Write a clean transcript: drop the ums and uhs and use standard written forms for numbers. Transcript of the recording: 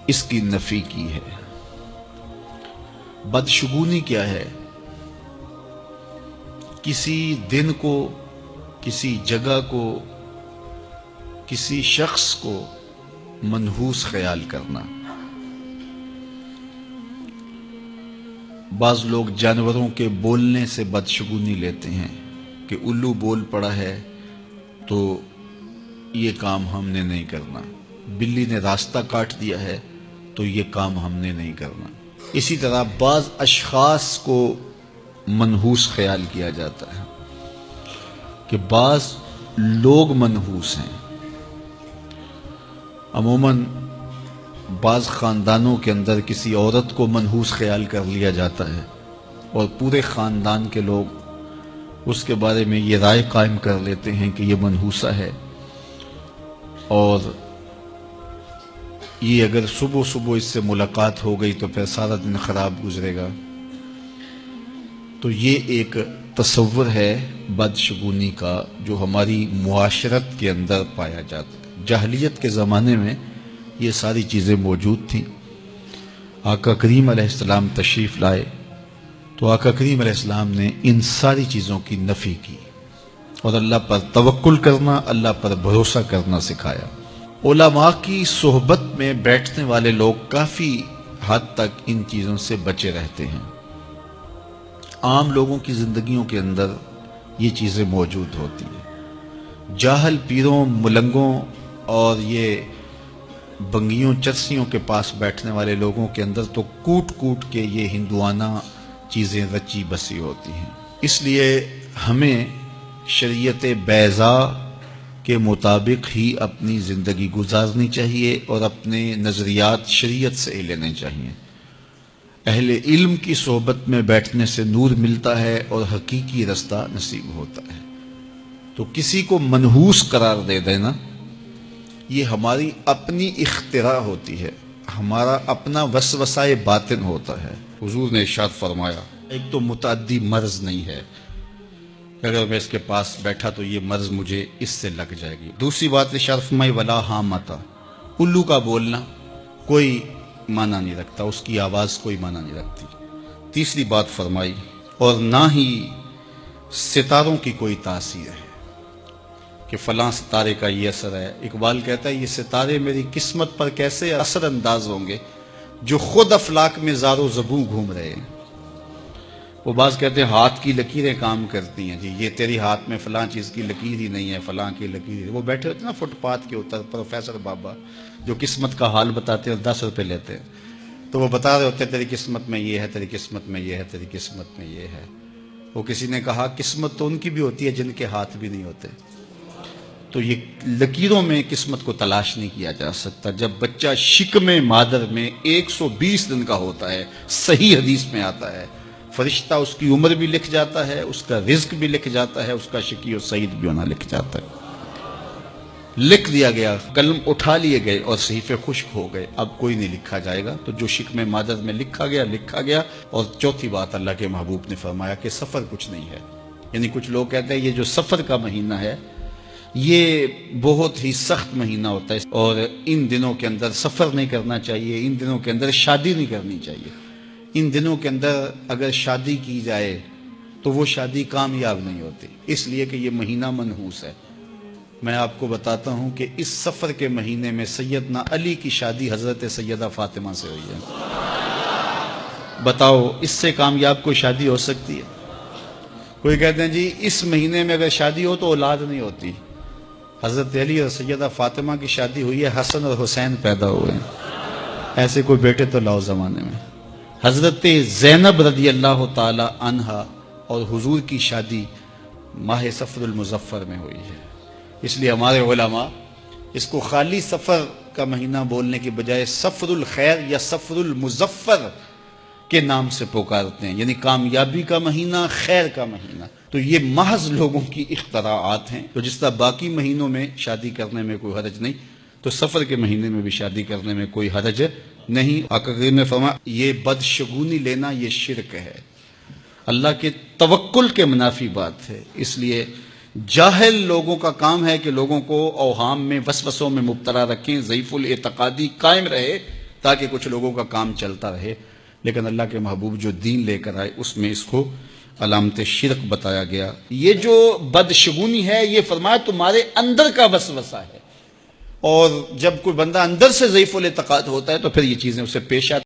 اس کی نفی کی ہے۔ بدشگونی کیا ہے؟ کسی دن کو، کسی جگہ کو، کسی شخص کو منحوس خیال کرنا۔ بعض لوگ جانوروں کے بولنے سے بدشگونی لیتے ہیں کہ الو بول پڑا ہے تو یہ کام ہم نے نہیں کرنا، بلی نے راستہ کاٹ دیا ہے تو یہ کام ہم نے نہیں کرنا۔ اسی طرح بعض اشخاص کو منحوس خیال کیا جاتا ہے کہ بعض لوگ منحوس ہیں۔ عموماً بعض خاندانوں کے اندر کسی عورت کو منحوس خیال کر لیا جاتا ہے اور پورے خاندان کے لوگ اس کے بارے میں یہ رائے قائم کر لیتے ہیں کہ یہ منحوسہ ہے، اور یہ اگر صبح صبح اس سے ملاقات ہو گئی تو پھر سارا دن خراب گزرے گا۔ تو یہ ایک تصور ہے بدشگونی کا جو ہماری معاشرت کے اندر پایا جاتا ہے۔ جاہلیت کے زمانے میں یہ ساری چیزیں موجود تھیں۔ آقا کریم علیہ السلام تشریف لائے تو آقا کریم علیہ السلام نے ان ساری چیزوں کی نفی کی اور اللہ پر توکل کرنا، اللہ پر بھروسہ کرنا سکھایا۔ علماء کی صحبت میں بیٹھنے والے لوگ کافی حد تک ان چیزوں سے بچے رہتے ہیں۔ عام لوگوں کی زندگیوں کے اندر یہ چیزیں موجود ہوتی ہیں۔ جاہل پیروں، ملنگوں اور یہ بنگیوں چرسیوں کے پاس بیٹھنے والے لوگوں کے اندر تو کوٹ کوٹ کے یہ ہندوانہ چیزیں رچی بسی ہوتی ہیں۔ اس لیے ہمیں شریعت بیضاء کے مطابق ہی اپنی زندگی گزارنی چاہیے اور اپنے نظریات شریعت سے ہی لینے چاہیے۔ اہل علم کی صحبت میں بیٹھنے سے نور ملتا ہے اور حقیقی رستہ نصیب ہوتا ہے۔ تو کسی کو منحوس قرار دے دینا یہ ہماری اپنی اختراع ہوتی ہے، ہمارا اپنا وسوسہ باطن ہوتا ہے۔ حضور نے ارشاد فرمایا ایک تو متعدی مرض نہیں ہے کہ اگر میں اس کے پاس بیٹھا تو یہ مرض مجھے اس سے لگ جائے گی۔ دوسری بات ارشاد فرمائی ولا حامتا، الو کا بولنا کوئی معنی نہیں رکھتا، اس کی آواز کوئی معنی نہیں رکھتی۔ تیسری بات فرمائی اور نہ ہی ستاروں کی کوئی تاثیر ہے کہ فلاں ستارے کا یہ اثر ہے۔ اقبال کہتا ہے یہ ستارے میری قسمت پر کیسے اثر انداز ہوں گے جو خود افلاک میں زار و زبوں گھوم رہے ہیں۔ وہ بعض کہتے ہیں ہاتھ کی لکیریں کام کرتی ہیں، جی یہ تیری ہاتھ میں فلاں چیز کی لکیر ہی نہیں ہے، فلاں کی لکیر۔ وہ بیٹھے ہوتے ہیں نا فٹ پاتھ کے اوپر، پروفیسر بابا جو قسمت کا حال بتاتے ہیں اور 10 روپے لیتے ہیں، تو وہ بتا رہے ہوتے ہیں تیری قسمت میں یہ ہے، تیری قسمت میں یہ ہے، تیری قسمت میں یہ ہے۔ وہ کسی نے کہا قسمت تو ان کی بھی ہوتی ہے جن کے ہاتھ بھی نہیں ہوتے۔ تو یہ لکیروں میں قسمت کو تلاش نہیں کیا جا سکتا۔ جب بچہ شکم مادر میں 120 دن کا ہوتا ہے، صحیح حدیث میں آتا ہے، فرشتہ اس کی عمر بھی لکھ جاتا ہے، اس کا رزق بھی لکھ جاتا ہے، اس کا شقی و سعید بھی ہونا لکھ جاتا ہے۔ لکھ دیا گیا، قلم اٹھا لیے گئے اور صحیفے خشک ہو گئے، اب کوئی نہیں لکھا جائے گا۔ تو جو شکم مادر میں لکھا گیا۔ اور چوتھی بات اللہ کے محبوب نے فرمایا کہ سفر کچھ نہیں ہے۔ یعنی کچھ لوگ کہتے ہیں یہ جو سفر کا مہینہ ہے یہ بہت ہی سخت مہینہ ہوتا ہے اور ان دنوں کے اندر سفر نہیں کرنا چاہیے، ان دنوں کے اندر شادی نہیں کرنی چاہیے، ان دنوں کے اندر اگر شادی کی جائے تو وہ شادی کامیاب نہیں ہوتی، اس لیے کہ یہ مہینہ منحوس ہے۔ میں آپ کو بتاتا ہوں کہ اس سفر کے مہینے میں سیدنا علی کی شادی حضرت سیدہ فاطمہ سے ہوئی ہے۔ بتاؤ اس سے کامیاب کوئی شادی ہو سکتی ہے؟ کوئی کہتے ہیں جی اس مہینے میں اگر شادی ہو تو اولاد نہیں ہوتی۔ حضرت علی اور سیدہ فاطمہ کی شادی ہوئی ہے، حسن اور حسین پیدا ہوئے ہیں۔ ایسے کوئی بیٹے تو لاؤ زمانے میں۔ حضرت زینب رضی اللہ تعالی عنہا اور حضور کی شادی ماہ صفر المظفر میں ہوئی ہے۔ اس لیے ہمارے علماء اس کو خالی سفر کا مہینہ بولنے کی بجائے صفر الخیر یا صفر المظفر کے نام سے پکارتے ہیں، یعنی کامیابی کا مہینہ، خیر کا مہینہ۔ تو یہ محض لوگوں کی اختراعات ہیں۔ تو جس طرح باقی مہینوں میں شادی کرنے میں کوئی حرج نہیں، تو سفر کے مہینے میں بھی شادی کرنے میں کوئی حرج نہیں۔ آقا کریم نے فرمایا یہ بدشگونی لینا یہ شرک ہے، اللہ کے توکل کے منافی بات ہے۔ اس لیے جاہل لوگوں کا کام ہے کہ لوگوں کو اوہام میں، وسوسوں میں مبتلا رکھیں، ضعیف الاعتقادی قائم رہے تاکہ کچھ لوگوں کا کام چلتا رہے. لیکن اللہ کے محبوب جو دین لے کر آئے اس میں اس کو علامت شرک بتایا گیا. یہ جو بدشگونی ہے یہ فرمایا تمہارے اندر کا وسوسہ ہے، اور جب کوئی بندہ اندر سے ضعیف الاعتقاد ہوتا ہے تو پھر یہ چیزیں اسے پیش آتی